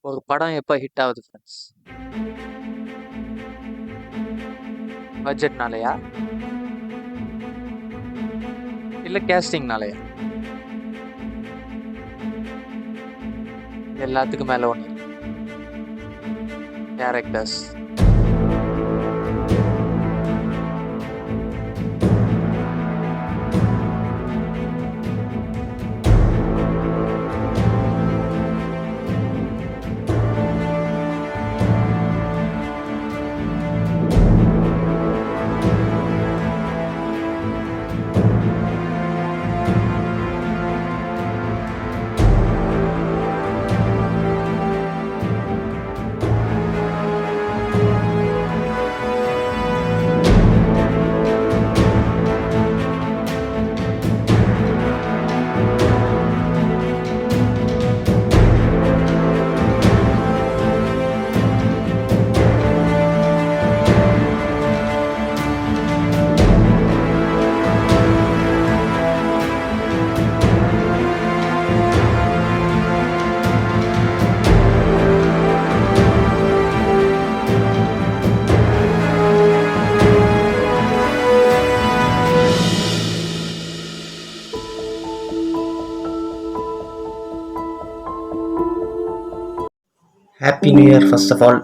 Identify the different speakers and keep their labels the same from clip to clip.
Speaker 1: ஒரு படம் எப்போ ஹிட் ஆகுது ஃப்ரெண்ட்ஸ்? பட்ஜெட்னாலயா? இல்ல கேஸ்டிங்னாலயா? எல்லாத்துக்கும் மேல ஒண்ணு characters.
Speaker 2: Happy new year. First of all,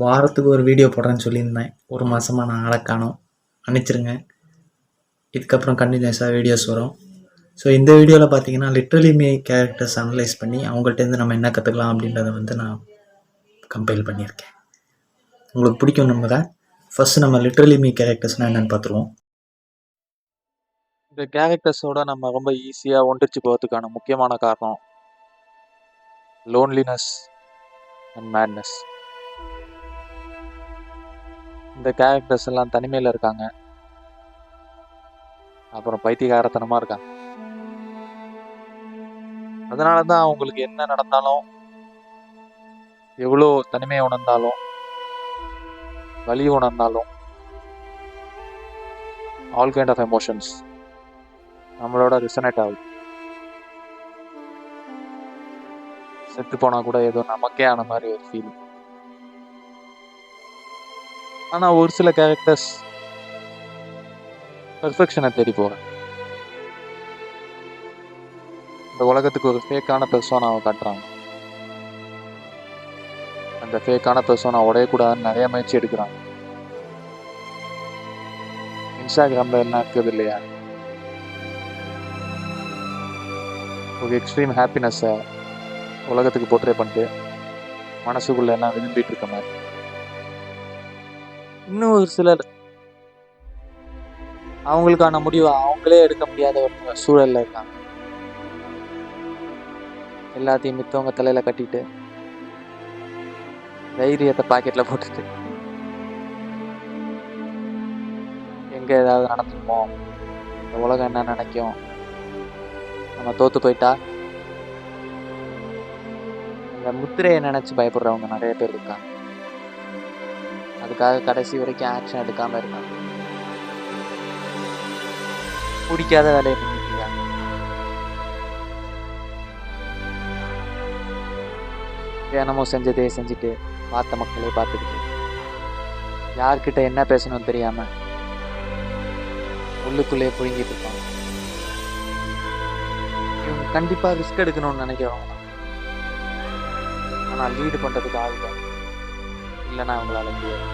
Speaker 2: வாரத்துக்கு ஒரு வீடியோ போடுறேன்னு சொல்லியிருந்தேன். ஒரு மாதமாக நான் ஆளை காணோம், மன்னிச்சிருங்க. இதுக்கப்புறம் கண்டினியூஸாக வீடியோஸ் வரும். ஸோ இந்த வீடியோவில் பார்த்தீங்கன்னா லிட்ரலி மீ கேரக்டர்ஸ் அனலைஸ் பண்ணி அவங்கள்ட்டேருந்து நம்ம என்ன கற்றுக்கலாம் அப்படின்றத நான் கம்பைல் பண்ணியிருக்கேன். உங்களுக்கு பிடிக்கும் நம்புகிறேன். ஃபர்ஸ்ட் நம்ம லிட்ரலி மீ கேரக்டர்ஸ்னால் என்னென்னு பார்த்துருவோம்.
Speaker 1: இந்த கேரக்டர்ஸோட நம்ம ரொம்ப ஈஸியாக ஒன்றிச்சு போகிறதுக்கான முக்கியமான காரணம் லோன்லினஸ் அண்ட் மேட்னஸ். இந்த கேரக்டர்ஸ் எல்லாம் தனிமையில் இருக்காங்க, அப்புறம் பைத்தியகாரத்தனமாக இருக்காங்க. அதனால தான் அவங்களுக்கு என்ன நடந்தாலும், எவ்வளோ தனிமையை உணர்ந்தாலும், வலி உணர்ந்தாலும், ஆல் கைண்ட் ஆஃப் எமோஷன்ஸ் நம்மளோட ரிசனேட் ஆகுது. செத்து போனால் கூட ஏதோ நமக்கே ஆன மாதிரி ஒரு ஃபீல். ஆனால் ஒரு சில கேரக்டர்ஸ் பெர்ஃபெக்ஷனை தேடி போகிறேன். இந்த உலகத்துக்கு ஒரு ஃபேக்கான பெர்சோனாவை காட்டுறாங்க. அந்த ஃபேக்கான பெர்சோனா உடையக்கூடாதுன்னு நிறைய முயற்சி எடுக்கிறாங்க. இன்ஸ்டாகிராமில் எல்லாம் இருக்குது இல்லையா, ஒரு எக்ஸ்ட்ரீம் ஹாப்பினஸ்ஸை உலகத்துக்கு போர்ட்ரே பண்ணிட்டு மனசுக்குள்ள எல்லாம் விரும்பிட்டு இருக்க மாதிரி. இன்னும் ஒரு சிலர் அவங்களுக்கான முடிவை அவங்களே எடுக்க முடியாத ஒரு சூழல்ல இருக்காங்க. எல்லாத்தையும் மித்தவங்க தலையில கட்டிட்டு, தைரியத்தை பாக்கெட்ல போட்டுட்டு, எங்க ஏதாவது நடந்துருமோ, இந்த உலகம் என்ன நினைக்கும், நம்ம தோத்து போயிட்டா, இந்த முத்திரையை நினைச்சு பயப்படுறவங்க நிறைய பேர் இருக்காங்க. அதுக்காக கடைசி வரைக்கும் ஆக்ஷன் எடுக்காம இருக்காங்க. பிடிக்காத வேலையை பண்ணிட்டு இருக்காங்க. தினமும் செஞ்சதே செஞ்சுட்டு, பார்த்த மக்களே பார்த்துக்கிட்டு, யார்கிட்ட என்ன பேசணும்னு தெரியாம உள்ளுக்குள்ளேயே புழுங்கிட்டு இருப்பாங்க. இவங்க கண்டிப்பா ரிஸ்க் எடுக்கணும்னு நினைக்கிறவங்க, ஆனால் லீடு பண்ணுறதுக்கு ஆகுது இல்லைன்னா அவங்களால முடியாது.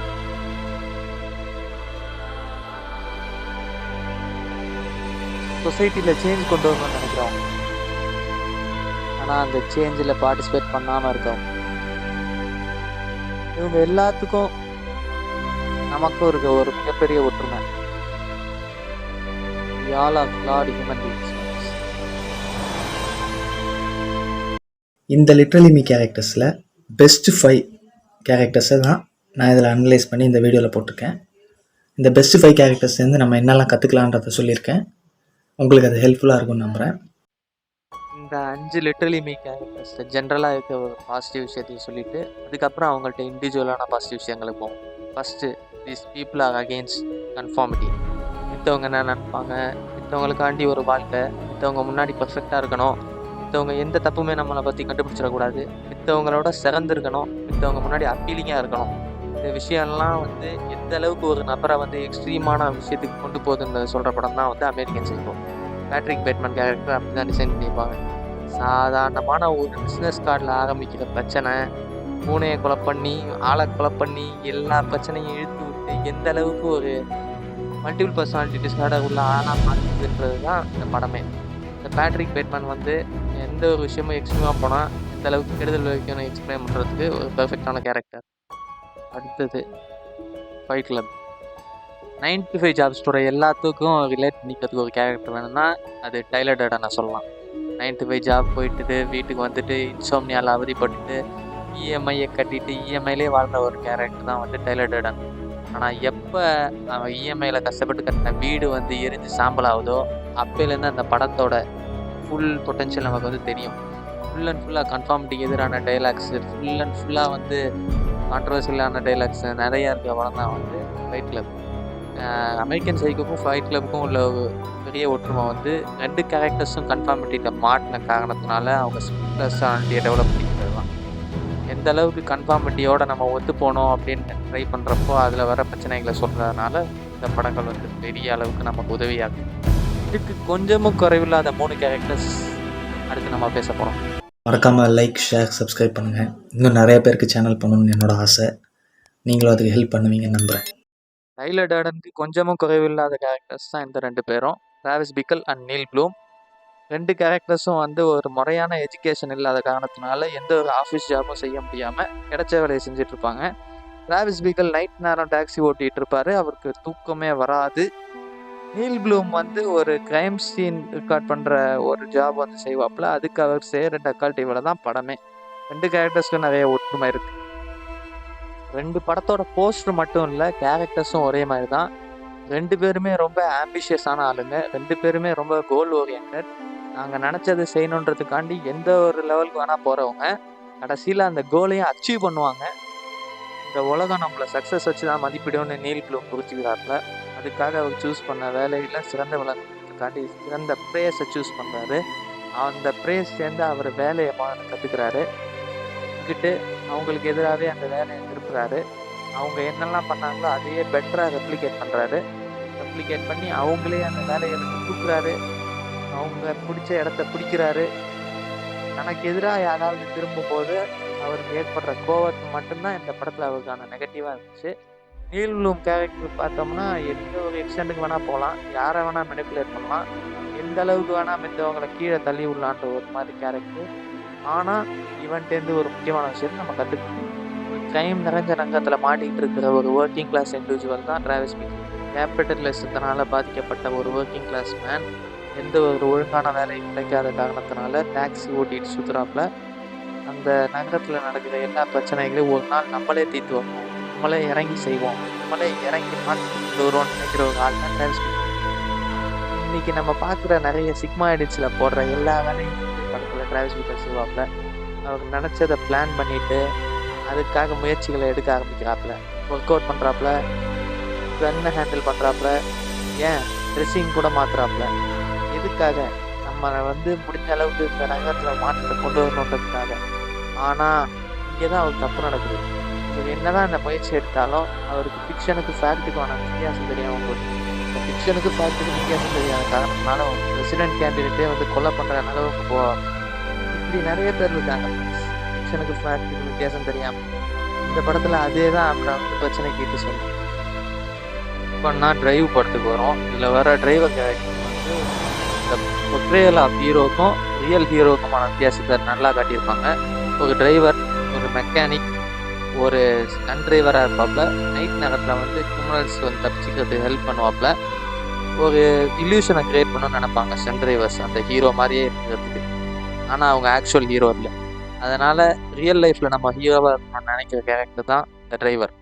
Speaker 1: சொசைட்டியில் சேஞ்ச் கொண்டு வரணும்னு நினைக்கிறவங்க, ஆனால் அந்த சேஞ்சில் பார்ட்டிசிபேட் பண்ணாமல் இருக்கவங்க, இவங்க எல்லாத்துக்கும் நமக்கு ஒரு மிகப்பெரிய ஒற்றுமை. We all are flawed human beings.
Speaker 2: இந்த லிட்ரலி மீ கேரக்டர்ஸில் பெஸ்ட்டு 5 கேரக்டர்ஸை தான் நான் இதில் அனலைஸ் பண்ணி இந்த வீடியோவில் போட்டிருக்கேன். இந்த பெஸ்ட்டு 5 கேரக்டர்ஸ்லேருந்து நம்ம என்னெல்லாம் கற்றுக்கலான்றதை சொல்லியிருக்கேன். உங்களுக்கு அது ஹெல்ப்ஃபுல்லாக இருக்கும்னு நம்புகிறேன்.
Speaker 1: இந்த 5 லிட்ரலி மீ கேரக்டர்ஸ் ஜென்ரலாக இருக்க ஒரு பாசிட்டிவ் விஷயத்தையும் சொல்லிவிட்டு, அதுக்கப்புறம் அவங்கள்ட்ட இண்டிவிஜுவலான பாசிட்டிவ் விஷயங்களுக்கு போகும். First, these people are against conformity. மித்தவங்க என்ன நினைப்பாங்க, மித்தவங்களுக்காண்டி ஒரு வாழ்க்கை, மித்தவங்க முன்னாடி பர்ஃபெக்டாக இருக்கணும், மித்தவங்க எந்த தப்புமே நம்மளை பற்றி கண்டுபிடிச்சிடக்கூடாது, மித்தவங்களோட சிறந்திருக்கணும், மித்தவங்க முன்னாடி அப்பீலிங்காக இருக்கணும். இந்த விஷயம்லாம் வந்து எந்த அளவுக்கு ஒரு நபரை வந்து எக்ஸ்ட்ரீமான விஷயத்துக்கு கொண்டு போகுதுன்னு சொல்கிற படம் தான் வந்து American psycho. Patrick Batman character அப்படி தான் டிசைன் பண்ணியிருப்பாங்க. சாதாரணமான ஒரு பிஸ்னஸ் கார்டில் ஆரம்பிக்கிற பிரச்சனை, பூனையை கொலை பண்ணி, ஆளை கொலை பண்ணி, எல்லா பிரச்சனையும் இழுத்து விட்டு எந்த அளவுக்கு ஒரு மல்டிபிள் பர்சனாலிட்டி டிஸார்டர் உள்ள ஆளாக மாற்றுதுன்றது தான் இந்த படமே. இந்த பேட்ரிக் பேட்மேன் வந்து எந்த ஒரு விஷயமும் எக்ஸ்ட்ரீமாக போனால் எந்த அளவுக்கு கெடுதல் வைக்கணும் எக்ஸ்பிளைன் பண்ணுறதுக்கு ஒரு பெர்ஃபெக்டான கேரக்டர். அடுத்தது ஃபைட் கிளப். 95 ஜாப்ஸோட எல்லாத்துக்கும் ரிலேட் பண்ணிக்கிறதுக்கு ஒரு கேரக்டர் வேணும்னா அது டைலர் டர்டனை சொல்லலாம். 95 ஜாப் போயிட்டு வீட்டுக்கு வந்துட்டு இன்சோம்னியால் அவதிப்பட்டுட்டு இஎம்ஐயை கட்டிட்டு இஎம்ஐலே வாழ்கிற ஒரு கேரக்டர் தான் வந்து டைலர் டர்டன். ஆனால் எப்போ அவன் இஎம்ஐயில் கஷ்டப்பட்டு கட்டின வீடு வந்து எரிஞ்சு சாம்பல் ஆகுதோ அப்போலேருந்து அந்த படத்தோட ஃபுல் பொட்டென்ஷியல் நமக்கு வந்து தெரியும். ஃபுல் அண்ட் ஃபுல்லாக கன்ஃபார்மிட்டிக்கு எதிரான டைலாக்ஸு, ஃபுல் அண்ட் ஃபுல்லாக வந்து கான்ட்ரவர்சியலான டைலாக்ஸு நிறையா இருக்கிற படம் தான் வந்து ஃபைட் கிளப். அமெரிக்கன் சைக்கோக்கும் ஃபைட் கிளப்புக்கும் உள்ள ஒரு பெரிய ஒற்றுமை வந்து 2 கேரக்டர்ஸும் கன்ஃபார்மிட்டியில் மாட்டின காரணத்தினால அவங்க பர்சனாலிட்டியை டெவலப் பண்ணிக்கிறது தான். எந்த அளவுக்கு கன்ஃபார்மிட்டியோடு நம்ம ஒத்து போனோம் அப்படின்னு ட்ரை பண்ணுறப்போ அதில் வர பிரச்சனைகளை சொல்கிறதுனால இந்த படங்கள் வந்து பெரிய அளவுக்கு நமக்கு உதவியாகும். இதுக்கு கொஞ்சமும் குறைவில்லாத 3 கேரக்டர்ஸ் அடுத்து நம்ம பேச போகிறோம்.
Speaker 2: மறக்காமல் லைக், ஷேர், சப்ஸ்கிரைப் பண்ணுங்கள். இன்னும் நிறைய பேருக்கு சேனல் பண்ணணும்னு என்னோட ஆசை. நீங்களும் அதுக்கு ஹெல்ப் பண்ணுவீங்கன்னு நம்புகிறேன்.
Speaker 1: டைலர் டர்டனுக்கு கொஞ்சமும் குறைவில்லாத கேரக்டர்ஸ் தான் இந்த 2 பேரும், Travis Bickle and Neil Bloom. 2 கேரக்டர்ஸும் வந்து ஒரு முறையான எஜுகேஷன் இல்லாத காரணத்தினால எந்த ஒரு ஆஃபீஸ் ஜாபும் செய்ய முடியாமல் கிடைச்ச வேலையை செஞ்சிட்ருப்பாங்க. டிராவிஸ் பிக்கல் நைட் நேரம் டாக்ஸி ஓட்டிகிட்டு இருப்பார், அவருக்கு தூக்கமே வராது. நீல் ப்ளூம் வந்து ஒரு கிரைம் சீன் ரெக்கார்ட் பண்ணுற ஒரு ஜாப் வந்து செய்வாப்பில், அதுக்கு அவர் செய்கிற டக்கால்ட்டியோட தான் படமே. 2 கேரக்டர்ஸ்க்கு நிறைய ஒற்றுமை இருக்குது. 2 படத்தோட போஸ்டர் மட்டும் இல்லை, கேரக்டர்ஸும் ஒரே மாதிரி தான். 2 பேருமே ரொம்ப ஆம்பிஷியஸான ஆளுங்க, 2 பேருமே ரொம்ப கோல் ஓரியன்ட். நாங்கள் நினச்சது செய்யணுன்றதுக்காண்டி எந்த ஒரு லெவலுக்கு வேணால் போகிறவங்க கடைசியில் அந்த கோலையும் அச்சீவ் பண்ணுவாங்க. இந்த உலகம் நம்மளை சக்ஸஸ் வச்சு தான் மதிப்பிடும்னு நீல் ப்ளூம் புரிஞ்சுக்கிறாப்புல. அதுக்காக அவர் சூஸ் பண்ண வேலையில் சிறந்த விளங்குறதுக்காண்டி சிறந்த ப்ரேஸை சூஸ் பண்ணுறாரு. அந்த ப்ரேஸ் சேர்ந்து அவர் வேலையை கற்றுக்கிறாரு. கிட்டு அவங்களுக்கு எதிராகவே அந்த வேலையை திருப்புறாரு. அவங்க என்னெல்லாம் பண்ணாங்களோ அதையே பெட்டராக ரெப்ளிகேட் பண்ணுறாரு. ரெப்ளிகேட் பண்ணி அவங்களே அந்த வேலையை தூக்குறாரு. அவங்க பிடிச்ச இடத்த பிடிக்கிறாரு. தனக்கு எதிராக யாராவது திரும்பும்போது அவருக்கு ஏற்படுற கோவத்தை மட்டும்தான் இந்த படத்தில் அவருக்கான நெகட்டிவாக இருந்துச்சு. நீல் ப்ளூம் கேரக்டர் பார்த்தோம்னா எந்த ஒரு எக்ஸ்டெண்டுக்கு வேணால் போகலாம், யாரை வேணால் மெனிப்புலேட் பண்ணலாம், எந்த அளவுக்கு வேணால் மித்தவங்களை கீழே தள்ளி விடலான்ற ஒரு மாதிரி கேரக்டர். ஆனால் இவன்ட்டேருந்து ஒரு முக்கியமான விஷயம் நம்ம கற்றுக்கணும். ஒரு க்ரைம் நிறைஞ்ச ரங்கத்தில் மாட்டிகிட்டு இருக்கிற ஒரு ஒர்க்கிங் கிளாஸ் இண்டிவிஜுவல் தான் டிராவிஸ் பிக்கல். கேபிட்டலிசத்தினால் பாதிக்கப்பட்ட ஒரு ஒர்க்கிங் கிளாஸ் மேன், எந்த ஒரு ஒழுங்கான வேலையும் கிடைக்காத காரணத்தினால டாக்ஸி ஓட்டிகிட்டு சுற்றுறாப்புல. அந்த நகரத்தில் நடக்கிற எல்லா பிரச்சனைகளையும் ஒரு நாள் நம்மளே தீர்த்து வைப்போம், நம்மளே இறங்கி செய்வோம், நம்மளே இறங்கி மாற்றி வருவோம்னு நினைக்கிற ஒரு ஆள் தான் டிராவிஸ் பிக்கல். இன்றைக்கி நம்ம பார்க்குற நிறைய சிக்மா எடிட்ஸில் போடுற எல்லா வேலையும் படத்தில் டிராவிஸ் பிக்கல் செய்வாப்புல. அவர் நினச்சதை பிளான் பண்ணிவிட்டு அதுக்காக முயற்சிகளை எடுக்க ஆரம்பிக்கிறாப்புல, ஒர்க் அவுட் பண்ணுறாப்புல, கன்னை ஹேண்டில் பண்ணுறாப்புல, ஏன் ட்ரெஸ்ஸிங் கூட மாற்றுறாப்புல. எதுக்காக? நம்ம வந்து முடிஞ்ச அளவுக்கு இந்த நகரத்தில் மாற்றத்தை கொண்டு வரணுன்றதுக்காக. ஆனால் இங்கே தான் அவருக்கு தப்பு நடக்குது. இவர் என்ன தான் இந்த முயற்சி எடுத்தாலும் அவருக்கு ஃபிக்ஷனுக்கு ஃபேக்ட்டுக்கான வித்தியாசம் தெரியாமல் போகுது. இந்த ஃபிக்ஷனுக்கு ஃபேக்ட்டுக்கு வித்தியாசம் தெரியாத காரணத்தினால பிரசிடென்ட் கேண்டிடேட்டே வந்து கொலை பண்ணுற அளவுக்கு போவாங்க. இப்படி நிறைய பேர் இருக்காங்க ஃபிக்ஷனுக்கு ஃபேக்ட்டுக்கு வித்தியாசம் தெரியாமல். இந்த படத்தில் அதே தான் அப்புறம் வந்து பிரச்சனை கேட்டு சொல்லுவோம். இப்போ நான் டிரைவ் படத்துக்கு வரோம். இதில் வர டிரைவர் கேரக்டர் வந்து இந்த பொட்ரேயல் ஆஃப் ஹீரோக்கும் ரியல் ஹீரோக்குமான வித்தியாசத்தை நல்லா காட்டியிருப்பாங்க. ஒரு டிரைவர், ஒரு மெக்கானிக், ஒரு ஸ்டன் டிரைவராக இருப்பாப்புல. நைட் நேரத்தில் வந்து கிரிமினல்ஸ் வந்து தப்பிச்சிக்கிறதுக்கு ஹெல்ப் பண்ணுவாப்புல. ஒரு இல்யூஷனை க்ரியேட் பண்ணணும்னு நினைப்பாங்க ஸ்டன் டிரைவர்ஸ், அந்த ஹீரோ மாதிரியே இருக்கிறதுக்கு. ஆனால் அவங்க ஆக்சுவல் ஹீரோ இல்லை. அதனால் ரியல் லைஃப்பில் நம்ம ஹீரோவாக இருக்கணும்னு நினைக்கிற கேரக்டர் தான் இந்த டிரைவர்.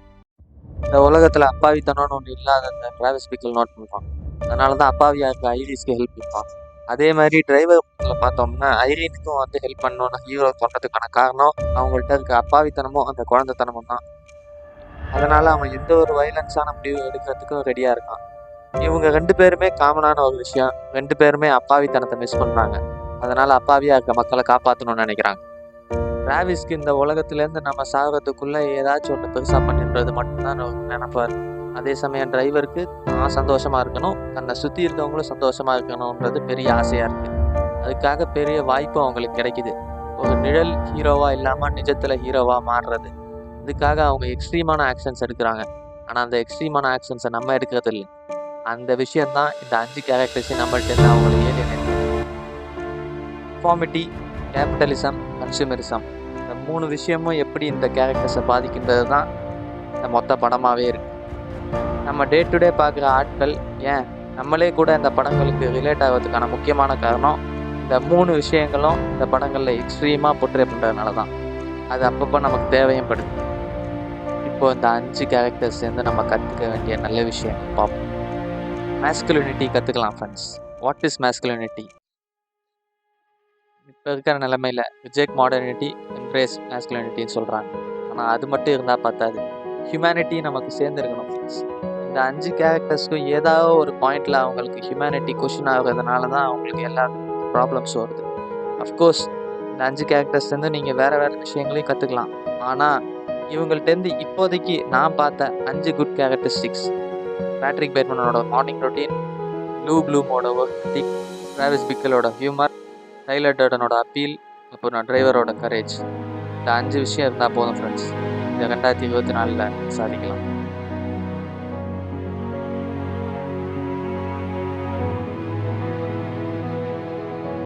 Speaker 1: இந்த உலகத்தில் அப்பாவித்தனம்னு ஒன்று இல்லாத இந்த டிராவிஸ் பிக்கல் நோட் பண்ணுவான். அதனால தான் அப்பாவியாக இருக்க ஐரிஸ்க்கு ஹெல்ப் பண்ணுவான். அதே மாதிரி டிரைவரில் பார்த்தோம்னா ஐரீனுக்கும் வந்து ஹெல்ப் பண்ணணும்னு ஹீரோ சொல்கிறதுக்கான காரணம் அவங்கள்ட்ட இருக்க அப்பாவித்தனமும் அந்த குழந்தைத்தனமும் தான். அதனால் அவன் எந்த ஒரு வைலன்ஸான முடிவு எடுக்கிறதுக்கும் ரெடியாக இருக்கான். இவங்க 2 பேருமே காமனான ஒரு விஷயம், 2 பேருமே அப்பாவித்தனத்தை மிஸ் பண்ணுறாங்க. அதனால் அப்பாவியாக இருக்க மக்களை காப்பாற்றணும்னு நினைக்கிறாங்க. டிராவிஸ்க்கு இந்த உலகத்துலேருந்து நம்ம சாகிறதுக்குள்ளே ஏதாச்சும் ஒன்று பெருசாக பண்ணின்றது மட்டும்தான் நினைப்பார். அதே சமயம் டிரைவருக்கு நான் சந்தோஷமாக இருக்கணும், தன்னை சுற்றி இருக்கவங்களும் சந்தோஷமாக இருக்கணுன்றது பெரிய ஆசையாக இருக்குது. அதுக்காக பெரிய வாய்ப்பு அவங்களுக்கு கிடைக்குது. ஒரு நிழல் ஹீரோவாக இல்லாமல் நிஜத்தில் ஹீரோவாக மாறுறது. இதுக்காக அவங்க எக்ஸ்ட்ரீமான ஆக்ஷன்ஸ் எடுக்கிறாங்க. ஆனால் அந்த எக்ஸ்ட்ரீமான ஆக்ஷன்ஸை நம்ம எடுக்கிறது இல்லை. அந்த விஷயந்தான் இந்த 5 கேரக்டர்ஸையும் நம்மள்டேருந்து அவங்களுக்கு ஏலியனேட். கான்ஃபார்மிட்டி, கேபிட்டலிசம், கன்சூமரிசம், இந்த 3 விஷயமும் எப்படி இந்த கேரக்டர்ஸை பாதிக்கின்றது தான் இந்த மொத்த படமாகவே இருக்குது. நம்ம டே டு டே பார்க்குற ஆட்கள், ஏன் நம்மளே கூட இந்த படங்களுக்கு ரிலேட் ஆகிறதுக்கான முக்கியமான காரணம் இந்த 3 விஷயங்களும் இந்த படங்களில் எக்ஸ்ட்ரீமாக போர்ட்ரே பண்ணுறதுனால தான். அது அப்பப்போ நமக்கு தேவையும் படுது. இப்போ இந்த 5 கேரக்டர்ஸ் சேர்ந்து நம்ம கற்றுக்க வேண்டிய நல்ல விஷயம் பார்ப்போம். மேஸ்குலினிட்டி கற்றுக்கலாம் ஃப்ரெண்ட்ஸ். What is masculinity? இப்போ இருக்கிற நிலைமையில் ரிஜெக்ட் மாடர்னிட்டி, எம்ப்ரேஸ் மேஸ்குலினிட்டின்னு சொல்கிறாங்க. ஆனால் அது மட்டும் இருந்தால் பார்த்தாது, ஹியூமனிட்டி நமக்கு சேர்ந்துருக்கணும் ஃப்ரெண்ட்ஸ். இந்த 5 கேரக்டர்ஸ்க்கும் ஏதாவது ஒரு பாயிண்டில் அவங்களுக்கு ஹியூமனிட்டி கொஷின் ஆகுறதுனால தான் அவங்களுக்கு எல்லா ப்ராப்ளம்ஸும் வருது. அஃப்கோர்ஸ் இந்த 5 கேரக்டர்ஸ்லேருந்து நீங்கள் வேறு விஷயங்களையும் கற்றுக்கலாம். ஆனால் இவங்கள்ட்டேருந்து இப்போதைக்கு நான் பார்த்த 5 குட் கேரக்டரிஸ்டிக்ஸ்: பேட்ரிக் பேட்மனோட மார்னிங் ரொட்டீன், லூ ப்ளூமோட ஒர்க் எத்திக், டிராவிஸ் பிக்கலோட ஹியூமர், டைலர் டர்டனோட அப்பீல், அப்புறம் டிரைவரோட கரேஜ். இந்த 5 விஷயம் இருந்தால் போதும் ஃப்ரெண்ட்ஸ். இந்த 2024 சாதிக்கலாம்.